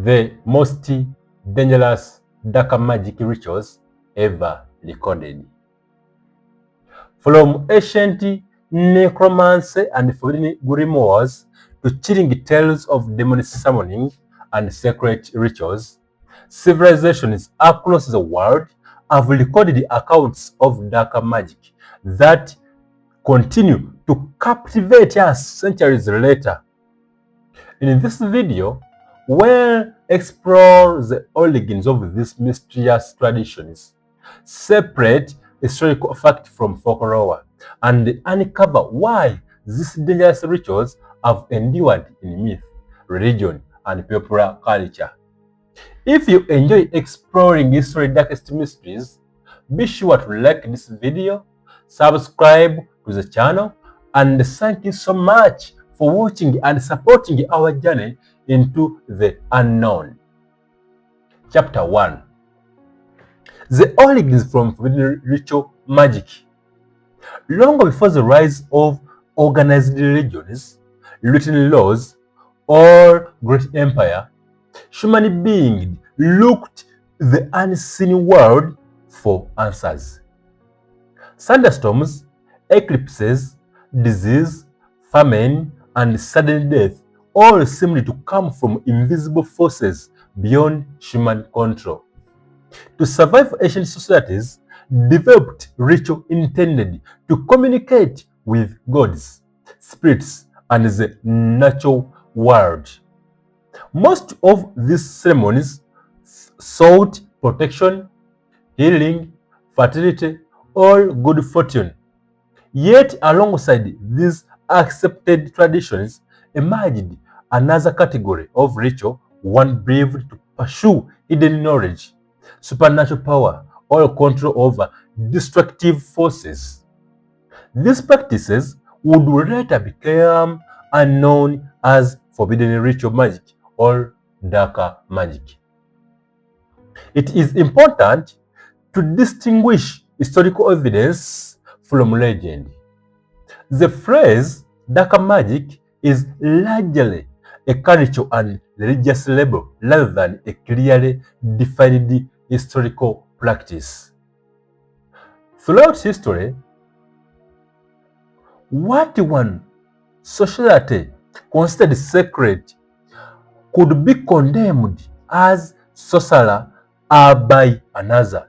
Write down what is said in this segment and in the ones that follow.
the most dangerous dark magic rituals ever recorded. From ancient necromancy and forbidden grimoires to chilling tales of demonic summoning and sacred rituals, civilizations across the world have recorded accounts of dark magic that continue to captivate us centuries later. In this video, we'll explore the origins of these mysterious traditions, separate historical fact from folklore, and uncover why these dangerous rituals have endured in myth, religion, and popular culture. If you enjoy exploring history's darkest mysteries, be sure to like this video, subscribe to the channel, and thank you so much for watching and supporting our journey into the unknown. Chapter 1. The origins from forbidden ritual magic. Long before the rise of organized religions, written laws, or great empire, human beings looked the unseen world for answers. Thunderstorms, eclipses, disease, famine, and sudden death all seemed to come from invisible forces beyond human control. To survive, ancient societies developed ritual intended to communicate with gods, spirits, and the natural world. Most of these ceremonies sought protection, healing, fertility, or good fortune. Yet, alongside these accepted traditions, emerged another category of ritual, one believed to pursue hidden knowledge, supernatural power, or control over destructive forces. These practices would later become known as forbidden ritual magic or darker magic. It is important to distinguish historical evidence from legend. The phrase dark magic is largely a cultural and religious label rather than a clearly defined historical practice. Throughout history, what one society considered sacred could be condemned as sorcerer by another.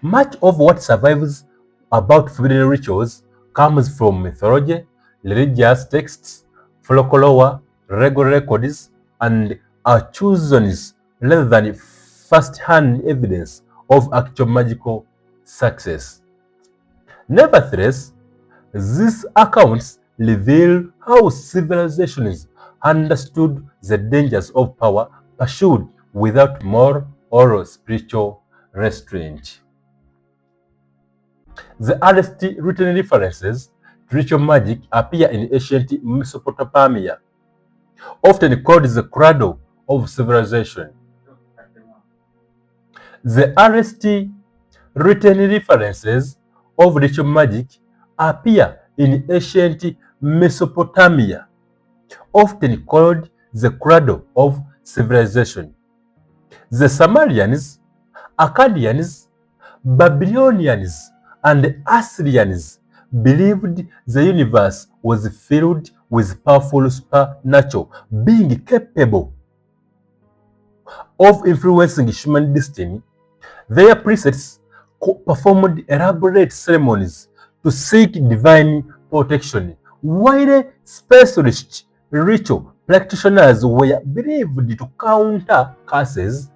Much of what survives about forbidden rituals comes from mythology, religious texts, folklore, legal records, and allusions rather than first-hand evidence of actual magical success. Nevertheless, these accounts reveal how civilizations understood the dangers of power pursued without moral or spiritual restraint. The earliest written references to ritual magic appear in ancient Mesopotamia, often called the cradle of civilization. The earliest written references of ritual magic appear in ancient Mesopotamia, often called the cradle of civilization. The Sumerians, Akkadians, Babylonians, and Assyrians believed the universe was filled with powerful supernatural beings capable of influencing human destiny. Their priests performed elaborate ceremonies to seek divine protection, while specialist ritual practitioners were believed to counter curses,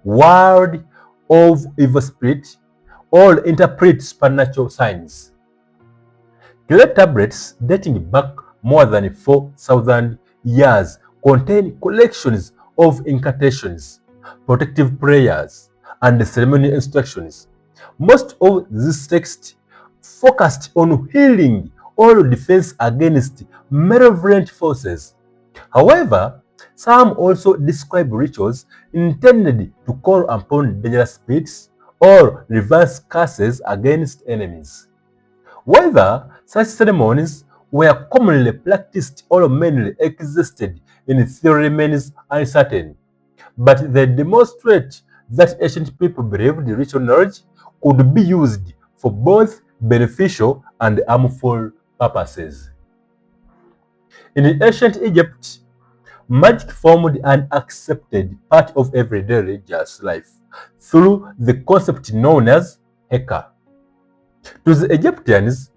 ward of evil spirits, or interpret supernatural signs. Clay tablets dating back more than 4,000 years contain collections of incantations, protective prayers, and ceremonial instructions. Most of these texts focused on healing or defense against malevolent forces. However, some also describe rituals intended to call upon dangerous spirits or reverse curses against enemies. Whether such ceremonies were commonly practiced or mainly existed in theory remains uncertain, but they demonstrate that ancient people believed ritual knowledge could be used for both beneficial and harmful purposes. In ancient Egypt, magic formed an accepted part of everyday religious life through the concept known as Heka. To the Egyptians,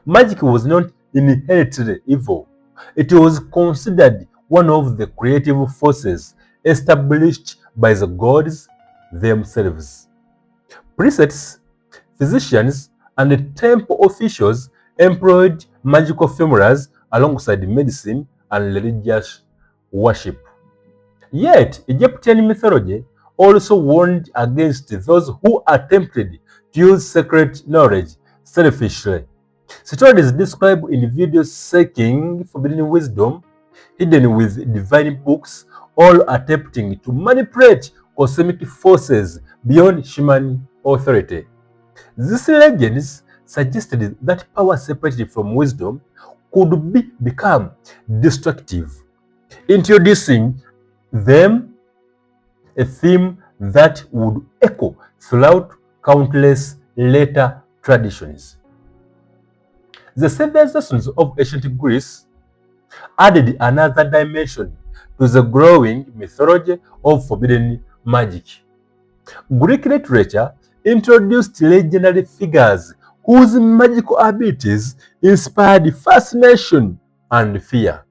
magic was not inherently evil. It was considered one of the creative forces established by the gods themselves. Priests, physicians, and temple officials employed magical formulas alongside medicine and religious worship. Yet, Egyptian mythology also warned against those who attempted to use sacred knowledge selfishly. Stories describe individuals seeking forbidden wisdom, hidden with divine books, all attempting to manipulate cosmic forces beyond human authority. These legends suggested that power separated from wisdom could become destructive, introducing them a theme that would echo throughout countless later traditions. The civilizations of ancient Greece added another dimension to the growing mythology of forbidden magic. Greek literature introduced legendary figures whose magical abilities inspired fascination and fear.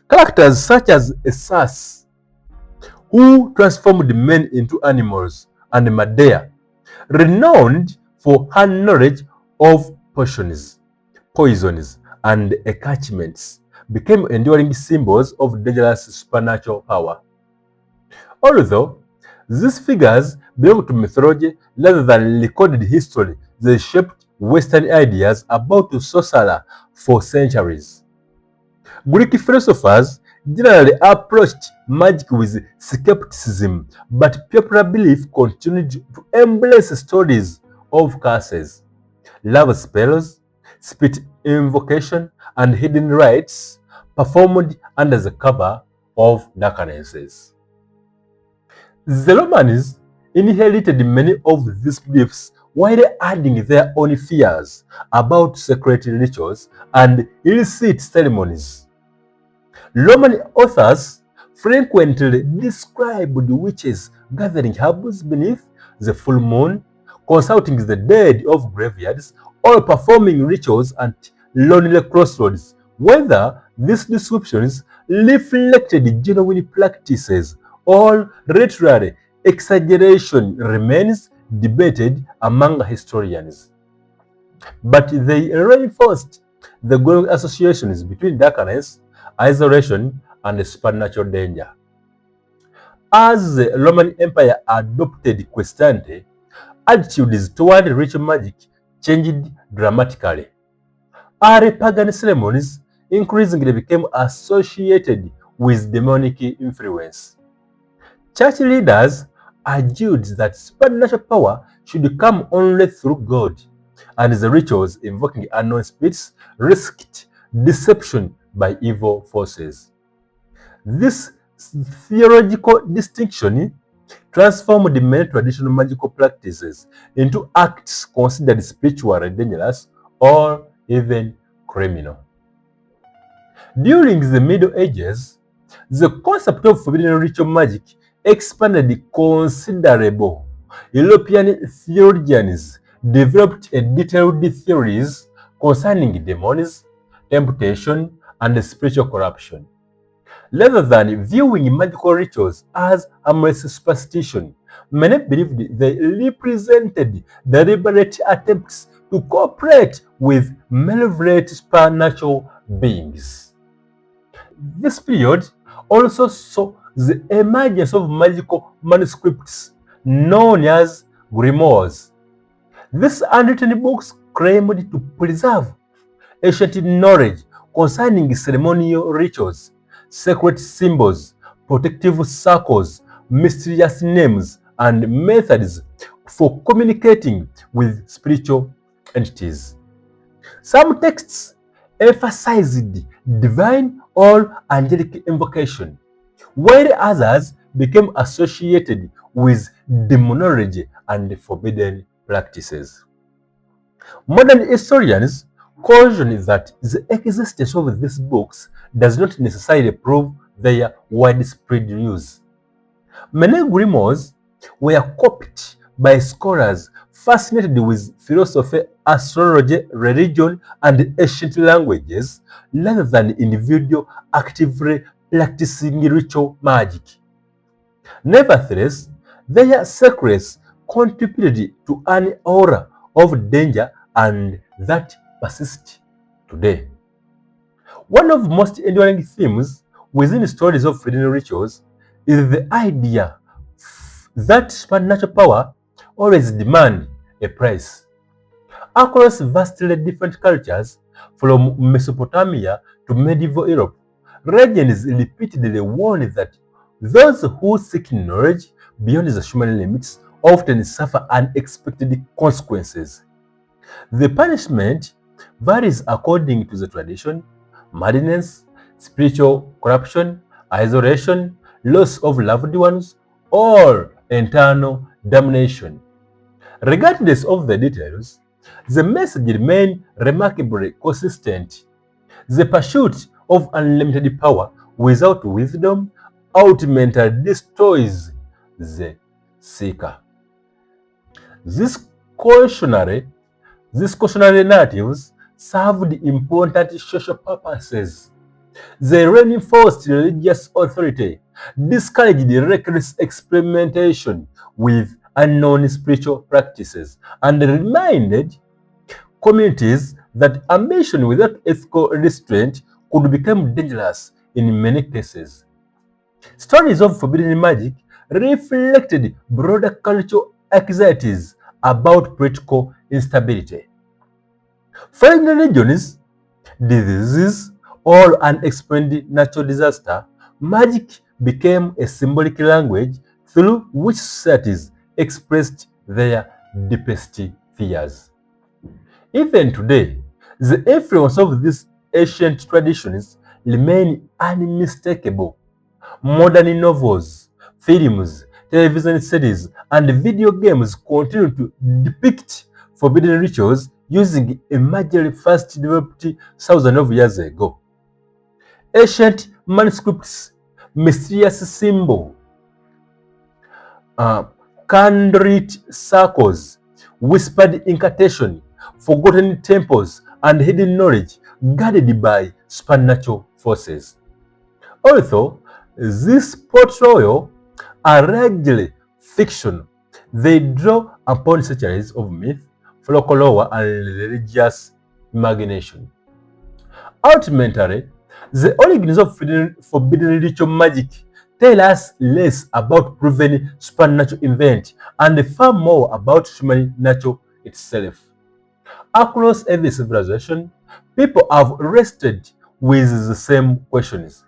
Characters such as Esus, who transformed men into animals, and Medea, renowned for her knowledge of poisons, and attachments, became enduring symbols of dangerous supernatural power. Although these figures belong to mythology rather than recorded history, they shaped Western ideas about sorcery for centuries. Greek philosophers generally approached magic with skepticism, but popular belief continued to embrace stories of curses, love spells, spirit invocation, and hidden rites performed under the cover of darknesses. The Romans inherited many of these beliefs while adding their own fears about sacred rituals and illicit ceremonies. Roman authors frequently described witches gathering herbs beneath the full moon, consulting the dead of graveyards, or performing rituals at lonely crossroads. Whether these descriptions reflected genuine practices or literary exaggeration remains debated among historians. But they reinforced the growing associations between darkness, isolation, and supernatural danger. As the Roman Empire adopted Christianity, attitudes toward ritual magic changed dramatically. Early pagan ceremonies increasingly became associated with demonic influence. Church leaders argued that supernatural power should come only through God, and the rituals invoking unknown spirits risked deception by evil forces. This theological distinction transformed many traditional magical practices into acts considered spiritual and dangerous or even criminal. During the Middle Ages, the concept of forbidden ritual magic expanded considerably. European theologians developed a detailed theories concerning demons, temptation, and spiritual corruption. Rather than viewing magical rituals as harmless superstition, many believed they represented deliberate attempts to cooperate with malevolent supernatural beings. This period also saw the emergence of magical manuscripts known as grimoires. These unwritten books claimed to preserve ancient knowledge concerning ceremonial rituals, sacred symbols, protective circles, mysterious names, and methods for communicating with spiritual entities. Some texts emphasized divine or angelic invocation, while others became associated with demonology and forbidden practices. Modern historians caution that the existence of these books does not necessarily prove their widespread use. Many grimoires were copied by scholars fascinated with philosophy, astrology, religion, and ancient languages rather than individuals actively practicing ritual magic. Nevertheless, their secrets contributed to an aura of danger and that persists today. One of the most enduring themes within stories of forbidden rituals is the idea that supernatural power always demands a price. Across vastly different cultures, from Mesopotamia to medieval Europe, legends repeatedly warn that those who seek knowledge beyond the human limits often suffer unexpected consequences. The punishment varies according to the tradition: madness, spiritual corruption, isolation, loss of loved ones, or eternal damnation. Regardless of the details, the message remains remarkably consistent. The pursuit of unlimited power without wisdom ultimately destroys the seeker. These cautionary These cautionary narratives served important social purposes. They reinforced religious authority, discouraged reckless experimentation with unknown spiritual practices, and reminded communities that ambition without ethical restraint could become dangerous in many cases. Stories of forbidden magic reflected broader cultural anxieties about political instability. Foreign religions, diseases, or unexplained natural disaster, magic became a symbolic language through which societies expressed their deepest fears. Even today, the influence of these ancient traditions remain unmistakable. Modern novels, films, television series, and video games continue to depict forbidden rituals using imagery first developed thousands of years ago. Ancient manuscripts, mysterious symbols, candlelit circles, whispered incantation, forgotten temples, and hidden knowledge guarded by supernatural forces. Although these portrayals are largely fiction, they draw upon centuries of myth, folklore, and religious imagination. Ultimately, the origins of forbidden ritual magic tell us less about proven supernatural events and far more about human nature itself. Across every civilization, people have wrestled with the same questions.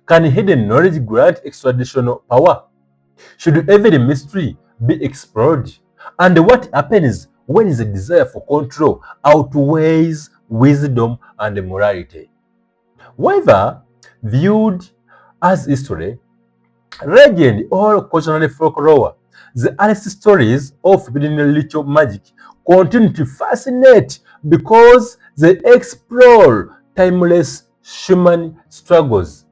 Can hidden knowledge grant extraordinary power? Should every mystery be explored? And what happens when the desire for control outweighs wisdom and morality? Whether viewed as history, legend, or cultural folklore, the earliest stories of forbidden ritual magic continue to fascinate because they explore timeless human struggles.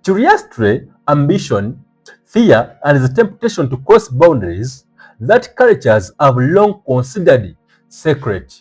Curiosity, ambition, fear, and the temptation to cross boundaries that cultures have long considered sacred.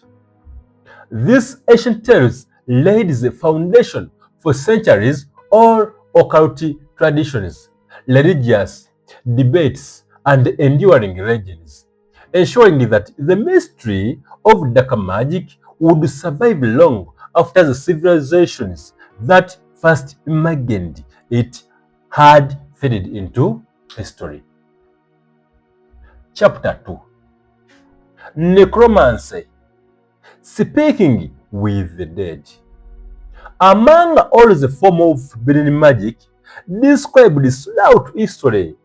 These ancient tales laid the foundation for centuries of occult traditions, religious debates, and enduring legends, ensuring that the mystery of dark magic would survive long after the civilizations that first imagined it had faded into history. Chapter 2: Necromancy, speaking with the dead. Among all the forms of forbidden magic described throughout history,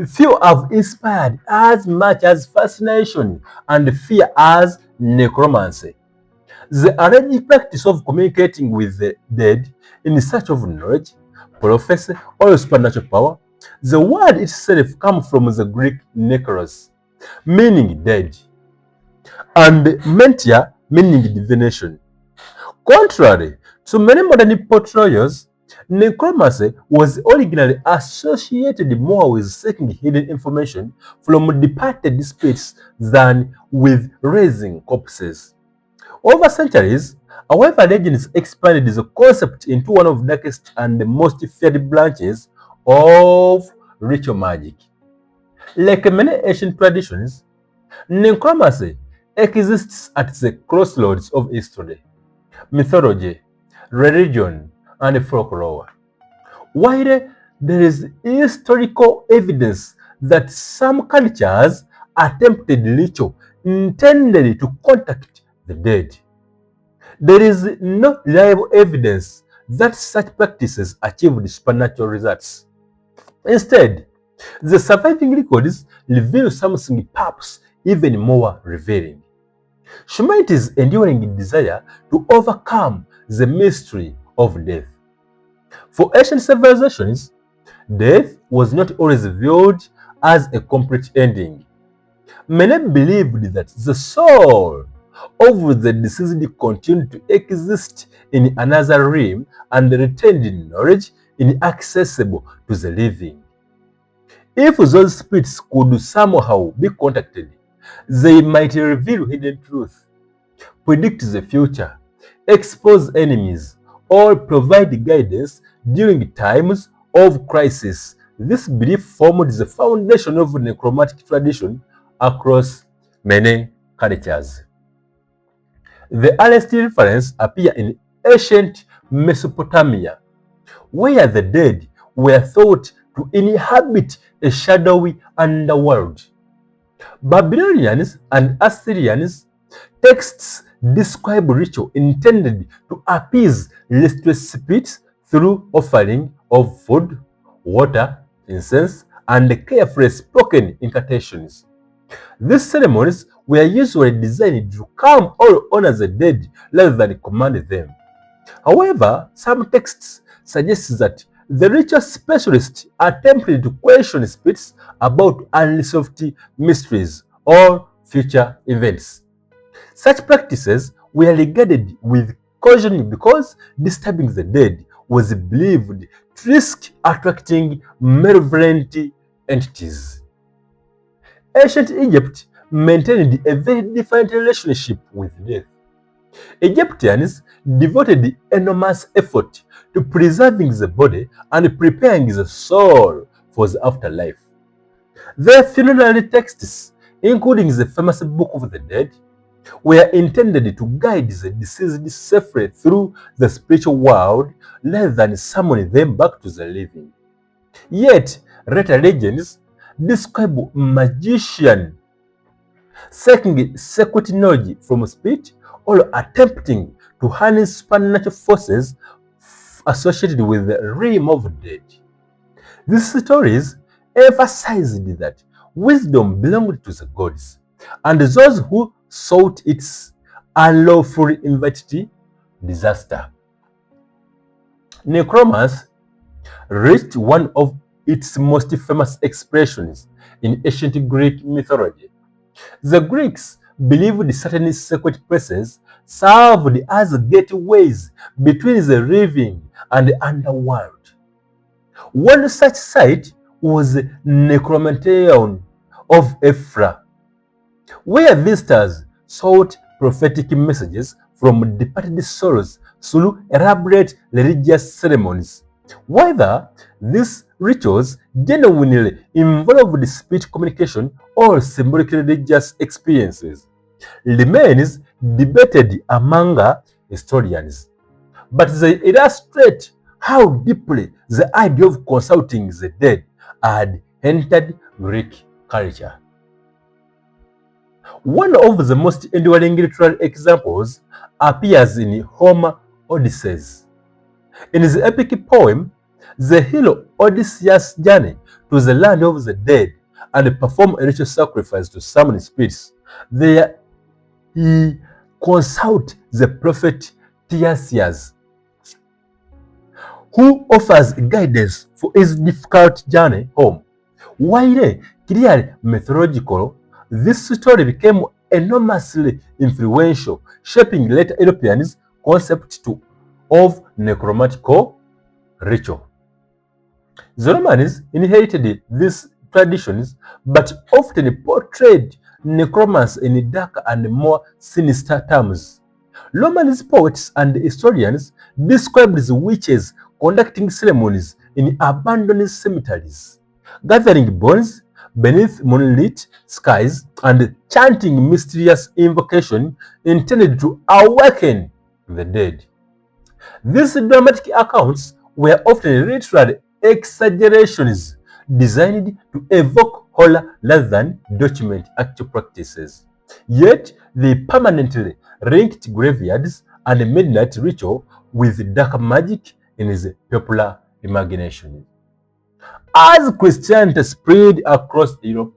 few have inspired as much as fascination and fear as necromancy. The alleged practice of communicating with the dead in search of knowledge, prophecy, or supernatural power The word itself comes from the Greek nekros, meaning dead, and mentia, meaning divination. Contrary to many modern portrayals, necromancy was originally associated more with seeking hidden information from departed spirits than with raising corpses. Over centuries, however, legends expanded the concept into one of the darkest and the most feared branches of ritual magic. Like many ancient traditions, necromancy exists at the crossroads of history, mythology, religion, and folklore. While there is historical evidence that some cultures attempted ritual intended to contact the dead, there is no reliable evidence that such practices achieved supernatural results. Instead, the surviving records reveal something perhaps even more revealing: humanity's enduring desire to overcome the mystery of death. For ancient civilizations, death was not always viewed as a complete ending. Many believed that the soul of the deceased continued to exist in another realm and retained knowledge inaccessible to the living. If those spirits could somehow be contacted, they might reveal hidden truth, predict the future, expose enemies, or provide guidance during times of crisis. This belief formed the foundation of necromantic tradition across many cultures. The earliest references appear in ancient Mesopotamia, where the dead were thought to inhabit a shadowy underworld. Babylonians and Assyrians texts describe ritual intended to appease restless spirits through offering of food, water, incense, and carefully spoken incantations. These ceremonies were usually designed to calm or honor the dead rather than command them. However, some texts suggest that the ritual specialists attempted to question spirits about unresolved mysteries or future events. Such practices were regarded with caution because disturbing the dead was believed to risk attracting malevolent entities. Ancient Egypt maintained a very different relationship with death. Egyptians devoted enormous effort to preserving the body and preparing the soul for the afterlife. Their funerary texts, including the famous Book of the Dead, were intended to guide the deceased safely through the spiritual world rather than summon them back to the living. Yet, later legends describe magician seeking secret knowledge from spirit or attempting to harness supernatural forces associated with the realm of the dead. These stories emphasized that wisdom belonged to the gods, and those who sought its unlawfully invited disaster. Necromancy reached one of its most famous expressions in ancient Greek mythology. The Greeks believed certain sacred places served as gateways between the living and the underworld. One such site was Necromanteon of Ephra, where visitors sought prophetic messages from departed souls through elaborate religious ceremonies. Whether these rituals genuinely involved spirit communication or symbolic religious experiences remains debated among historians, but they illustrate how deeply the idea of consulting the dead had entered Greek culture. One of the most enduring literary examples appears in Homer's Odyssey. In the epic poem, the hero Odysseus' journey to the land of the dead and perform a ritual sacrifice to summon spirits. There he consults the prophet Tiresias, who offers guidance for his difficult journey home. While clearly mythological, this story became enormously influential, shaping later Europeans' concept of necromantical ritual. The Romans inherited these traditions, but often portrayed necromancy in darker and more sinister terms. Roman poets and historians described the witches conducting ceremonies in abandoned cemeteries, gathering bones beneath moonlit skies and chanting mysterious invocation intended to awaken the dead. These dramatic accounts were often literary exaggerations designed to evoke horror rather than document actual practices. Yet, they permanently linked graveyards and midnight ritual with dark magic in his popular imagination. As Christianity spread across Europe,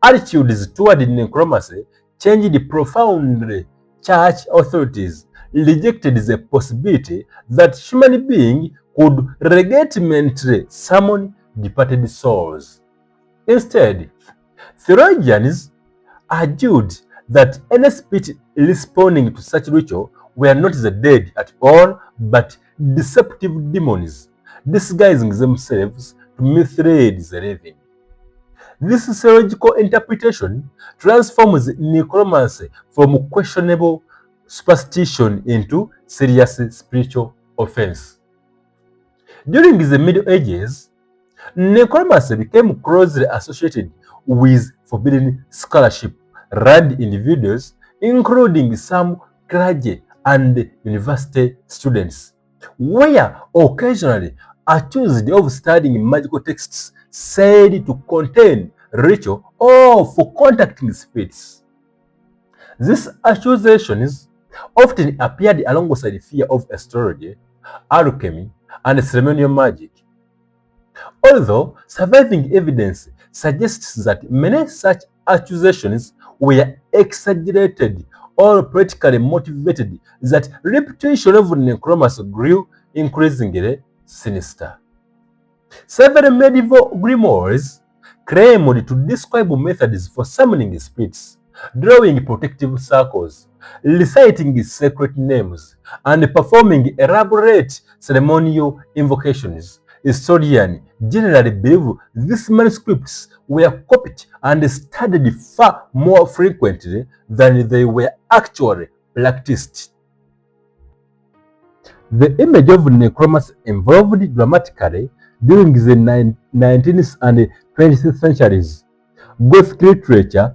attitudes toward necromancy changed profoundly. Church authorities rejected the possibility that human beings could legitimately summon departed souls. Instead, theologians argued that any spirit responding to such ritual were not the dead at all, but deceptive demons, disguising themselves to mislead the living. This theological interpretation transforms necromancy from questionable superstition into serious spiritual offense. During the Middle Ages, necromancy became closely associated with forbidden scholarship, learned individuals, including some clergy and university students, were occasionally accused of studying magical texts said to contain ritual or for contacting spirits. These accusations often appeared alongside fear of astrology, alchemy, and ceremonial magic. Although surviving evidence suggests that many such accusations were exaggerated or politically motivated, that reputation of necromancy grew increasingly sinister. Several medieval grimoires claimed to describe methods for summoning spirits, drawing protective circles, reciting sacred names, and performing elaborate ceremonial invocations. Historians generally believe these manuscripts were copied and studied far more frequently than they were actually practiced. The image of necromancy evolved dramatically during the 19th and 20th centuries. Gothic literature,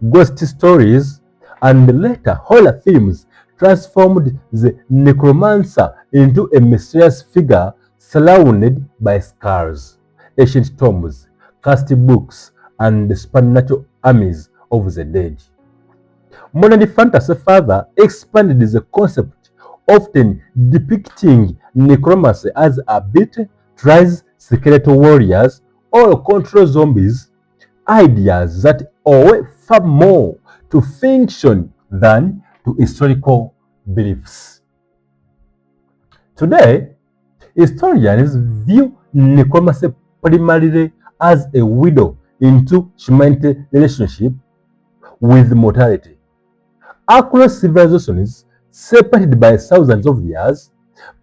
ghost stories, and later horror films transformed the necromancer into a mysterious figure surrounded by skulls, ancient tombs, cursed books, and supernatural armies of the dead. Modern fantasy further expanded the concept, often depicting necromancy as ability to raise skeletal warriors or control zombies, ideas that owe far more to fiction than to historical beliefs. Today, historians view necromancy primarily as a window into humanity's relationship with mortality. Across civilizations separated by thousands of years,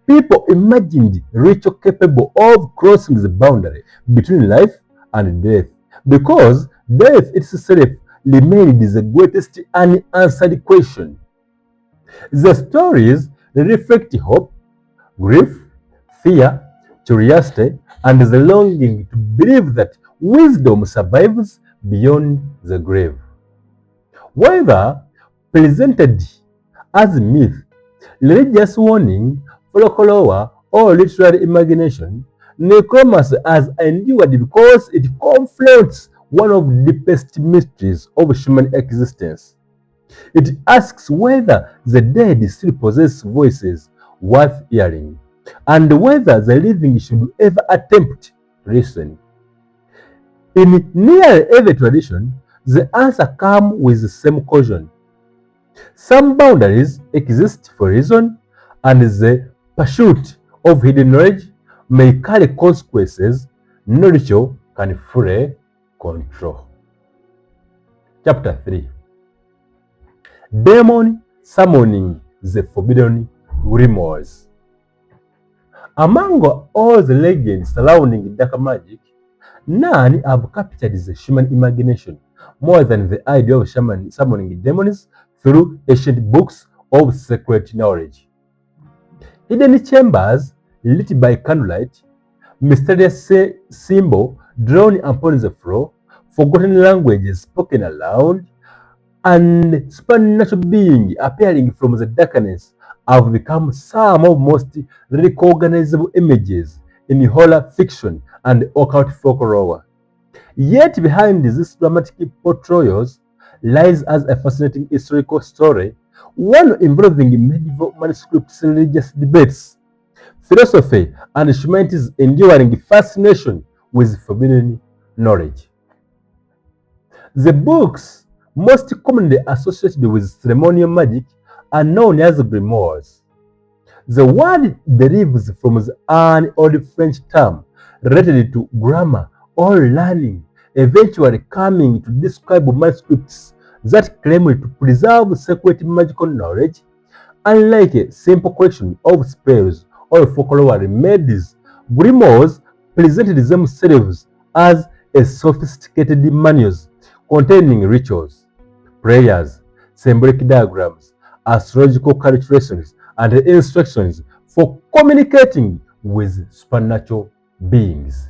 people imagined ritual capable of crossing the boundary between life and death, because death itself remained the greatest unanswered question. The stories reflect hope, grief, fear, curiosity, and the longing to believe that wisdom survives beyond the grave. Whether presented as myth, religious warning, folklore, or literary imagination, necromancy has endured because it confronts one of the deepest mysteries of human existence. It asks whether the dead still possess voices worth hearing, and whether the living should ever attempt to listen. In nearly every tradition, the answer comes with the same caution. Some boundaries exist for reason, and the pursuit of hidden knowledge may carry consequences no ritual can fully control. Chapter 3. Demon summoning the forbidden grimoires. Among all the legends surrounding dark magic, none have captured the human imagination more than the idea of summoning demons through ancient books of secret knowledge. Hidden chambers lit by candlelight, mysterious symbol drawn upon the floor, forgotten languages spoken aloud, and supernatural being appearing from the darkness have become some of most recognizable images in horror fiction and occult folklore. Yet behind these dramatic portrayals lies as a fascinating historical story, one involving medieval manuscripts, religious debates, philosophy, and humanity's enduring fascination with forbidden knowledge. The books most commonly associated with ceremonial magic are known as grimoires. The word derives from an old French term related to grammar or learning, eventually coming to describe manuscripts that claim to preserve secret magical knowledge. Unlike a simple collection of spells or folklore remedies, grimoires presented themselves as a sophisticated manuals containing rituals, prayers, symbolic diagrams, astrological calculations, and instructions for communicating with supernatural beings.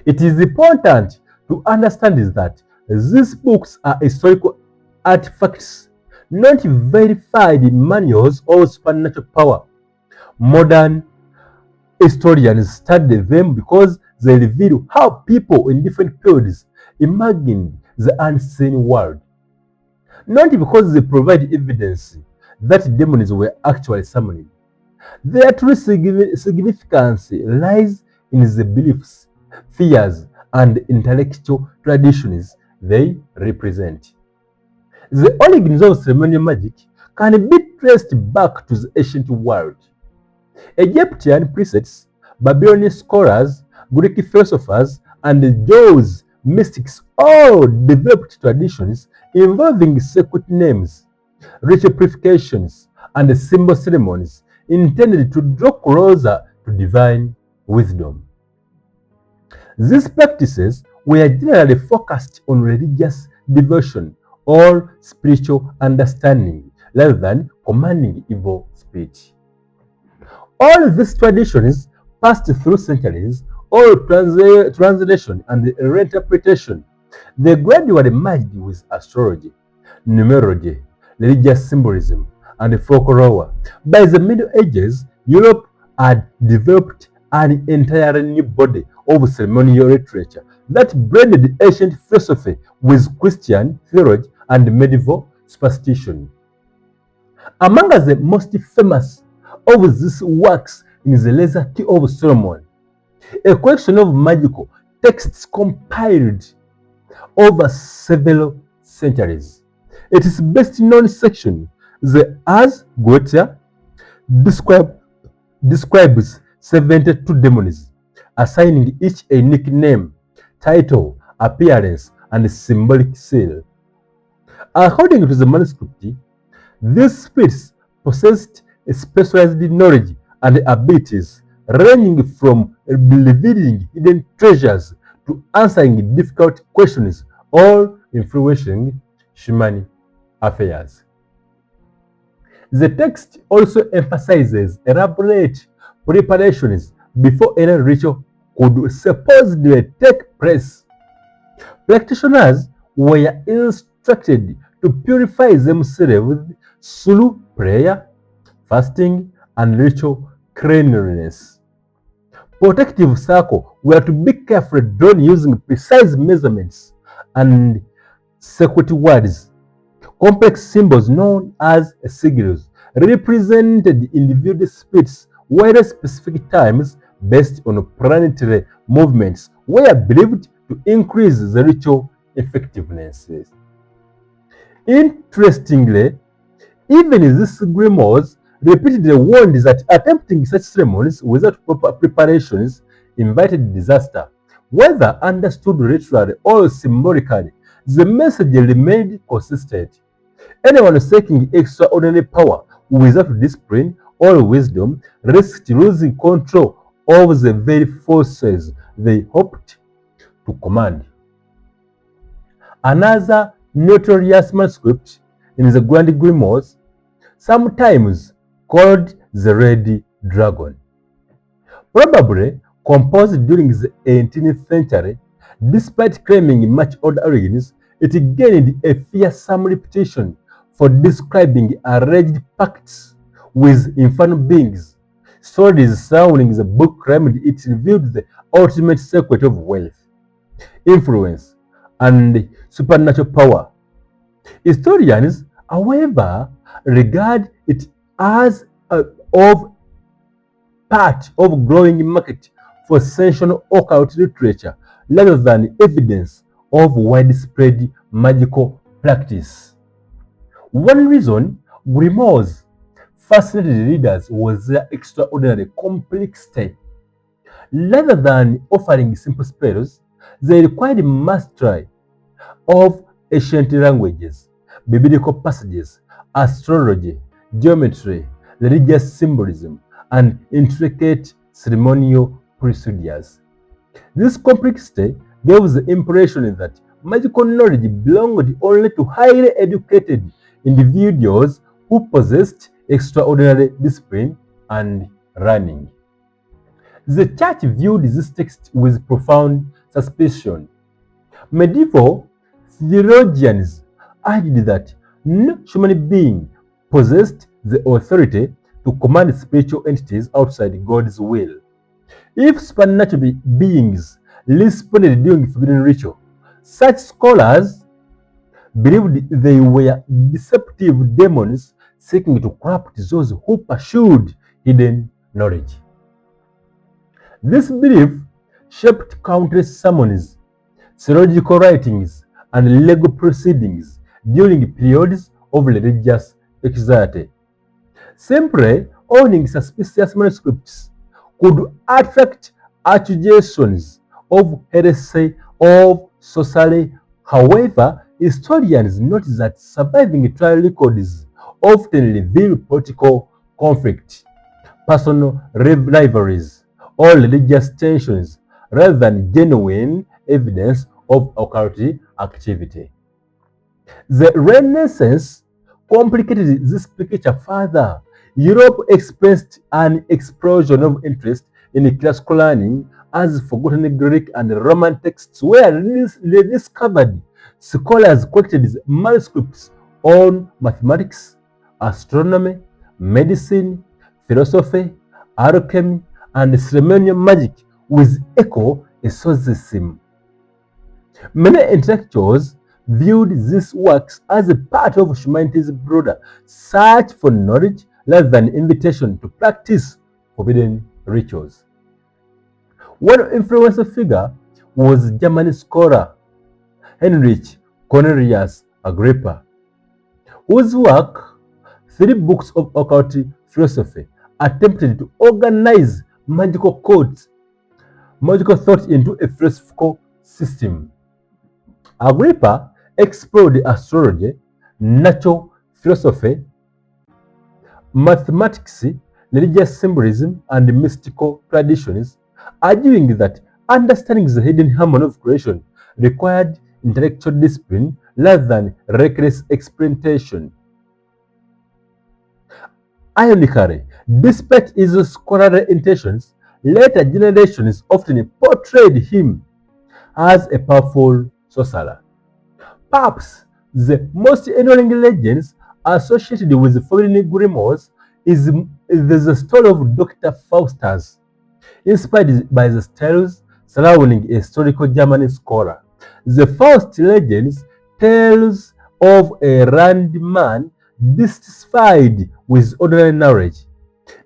It is important to understand that these books are historical artifacts, not verified manuals of supernatural power. Modern historians study them because they reveal how people in different periods imagined the unseen world, not because they provide evidence that demons were actually summoned. Their true significance lies in the beliefs, fears, and intellectual traditions they represent. The origins of ceremonial magic can be traced back to the ancient world. Egyptian priests, Babylonian scholars, Greek philosophers, and Jews mystics all developed traditions involving sacred names, ritual purifications, and symbol ceremonies intended to draw closer to divine wisdom. These practices were generally focused on religious devotion or spiritual understanding rather than commanding evil spirits. All these traditions passed through centuries, all translation and reinterpretation. They gradually merged with astrology, numerology, religious symbolism, and folklore. By the Middle Ages, Europe had developed an entirely new body of ceremonial literature that blended ancient philosophy with Christian theology and medieval superstition. Among the most famous of these works is the Lesser Key of Solomon, a collection of magical texts compiled over several centuries. Its best known section, the Ars Goetia, describes 72 demons, assigning each a unique name, title, appearance, and symbolic seal. According to the manuscript, these spirits possessed a specialized knowledge and abilities ranging from revealing hidden treasures to answering difficult questions or influencing human affairs. The text also emphasizes elaborate preparations before any ritual could supposedly take place. Practitioners were instructed to purify themselves through prayer, fasting, and ritual cleanliness. Protective circles were to be carefully drawn using precise measurements and secret words. Complex symbols known as sigils represented individual spirits, while specific times based on planetary movements were believed to increase the ritual effectiveness. Interestingly, even these grimoires repeatedly warned that attempting such ceremonies without proper preparations invited disaster. Whether understood literally or symbolically, the message remained consistent. Anyone seeking extraordinary power without discipline or wisdom risked losing control of the very forces they hoped to command. Another notorious manuscript in the Grand Grimoires, sometimes called the Red Dragon, probably composed during the 18th century. Despite claiming much older origins, it gained a fearsome reputation for describing alleged pacts with infernal beings. Stories surrounding the book claimed it revealed the ultimate secret of wealth, influence, and supernatural power. Historians, however, regard it as of part of growing market for sensational occult literature rather than evidence of widespread magical practice. One reason grimoires fascinated readers was their extraordinary complexity. Rather than offering simple spells, they required mastery of ancient languages, biblical passages, astrology, geometry, religious symbolism, and intricate ceremonial procedures. This complexity gave the impression that magical knowledge belonged only to highly educated individuals who possessed extraordinary discipline and learning. The church viewed this text with profound suspicion. Medieval theologians argued that no human being possessed the authority to command spiritual entities outside God's will. If supernatural beings responded during forbidden ritual, such scholars believed they were deceptive demons seeking to corrupt those who pursued hidden knowledge. This belief shaped countless sermons, theological writings, and legal proceedings during periods of religious anxiety. Simply owning suspicious manuscripts could attract accusations of heresy or sorcery. However, historians note that surviving trial records often reveal political conflict, personal rivalries, or religious tensions rather than genuine evidence of occult activity. The Renaissance complicated this picture further. Europe experienced an explosion of interest in classical learning as forgotten Greek and Roman texts were rediscovered. Scholars collected manuscripts on mathematics, astronomy, medicine, philosophy, alchemy, and ceremonial magic with eco-exorcism. Many intellectuals viewed these works as a part of humanity's broader search for knowledge rather than invitation to practice forbidden rituals. One influential figure was German scholar Heinrich Cornelius Agrippa, whose work, Three Books of Occult Philosophy, attempted to organize magical thought into a philosophical system. Agrippa explored astrology, natural philosophy, mathematics, religious symbolism, and mystical traditions, arguing that understanding the hidden harmony of creation required intellectual discipline rather than reckless experimentation. Ironically, despite his scholarly intentions, later generations often portrayed him as a powerful sorcerer. Perhaps the most enduring legends associated with the forbidden grimoires is the story of Dr. Faustus, inspired by the tales surrounding a historical German scholar. The Faust legends tells of a learned man dissatisfied with ordinary knowledge,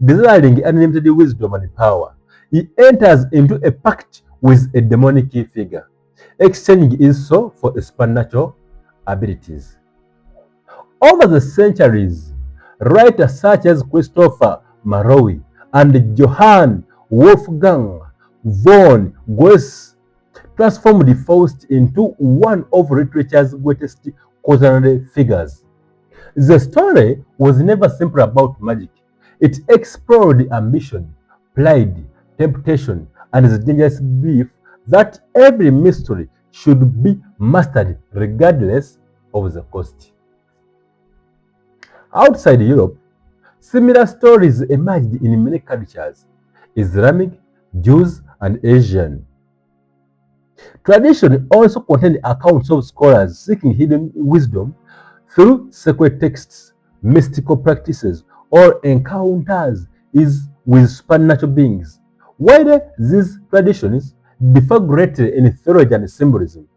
desiring unlimited wisdom and power. He enters into a pact with a demonic figure, exchanging his soul for supernatural abilities. Over the centuries, Writers such as Christopher Marlowe and Johann Wolfgang von Goethe transformed Faust into one of literature's greatest cautionary figures. The story was never simply about magic. It explored ambition, pride, temptation, and the dangerous belief that every mystery should be mastered regardless of the cost. Outside Europe, similar stories emerged in many cultures: Islamic, Jews, and Asian. Tradition also contained accounts of scholars seeking hidden wisdom through sacred texts, mystical practices, or encounters with supernatural beings. While these traditions differ greatly in theology and symbolism,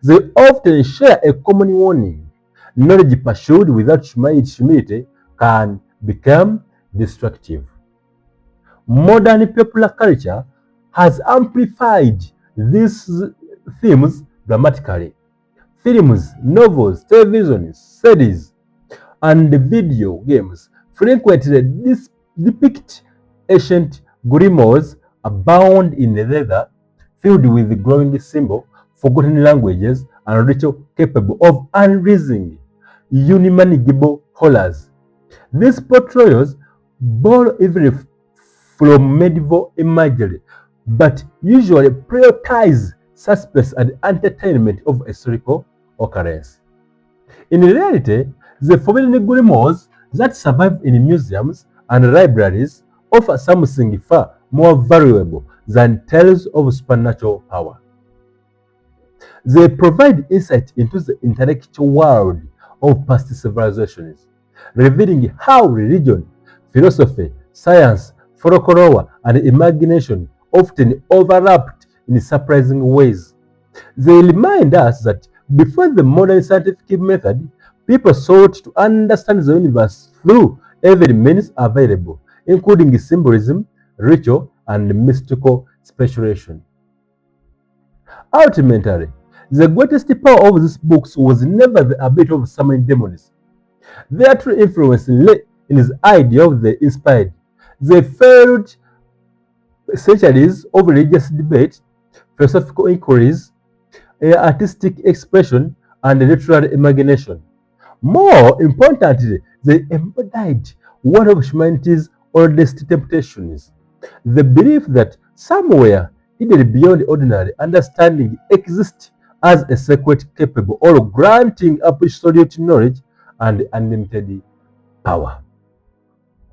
they often share a common warning: knowledge pursued without humility can become destructive. Modern popular culture has amplified these themes dramatically. Films, novels, television series, and video games frequently depict ancient grimoires abound in leather, filled with glowing symbols, forgotten languages, and ritual capable of unreasoning, unimaginable horrors. These portrayals borrow even from medieval imagery, but usually prioritize suspense and entertainment of historical occurrence. In reality, the forbidden grimoires that survive in museums and libraries offer something far more valuable than tales of supernatural power. They provide insight into the intellectual world of past civilizations, revealing how religion, philosophy, science, folklore, and imagination often overlapped in surprising ways. They remind us that before the modern scientific method, people sought to understand the universe through every means available, including symbolism, ritual, and mystical speculation. Ultimately, the greatest power of these books was never the ability of summoning demons. Their true influence lay in his idea of the inspired. They failed centuries of religious debate, philosophical inquiries, artistic expression, and literary imagination. More importantly, they embodied one of humanity's oldest temptations: the belief that somewhere hidden beyond ordinary understanding exists as a secret capable of granting absolute knowledge and unlimited power.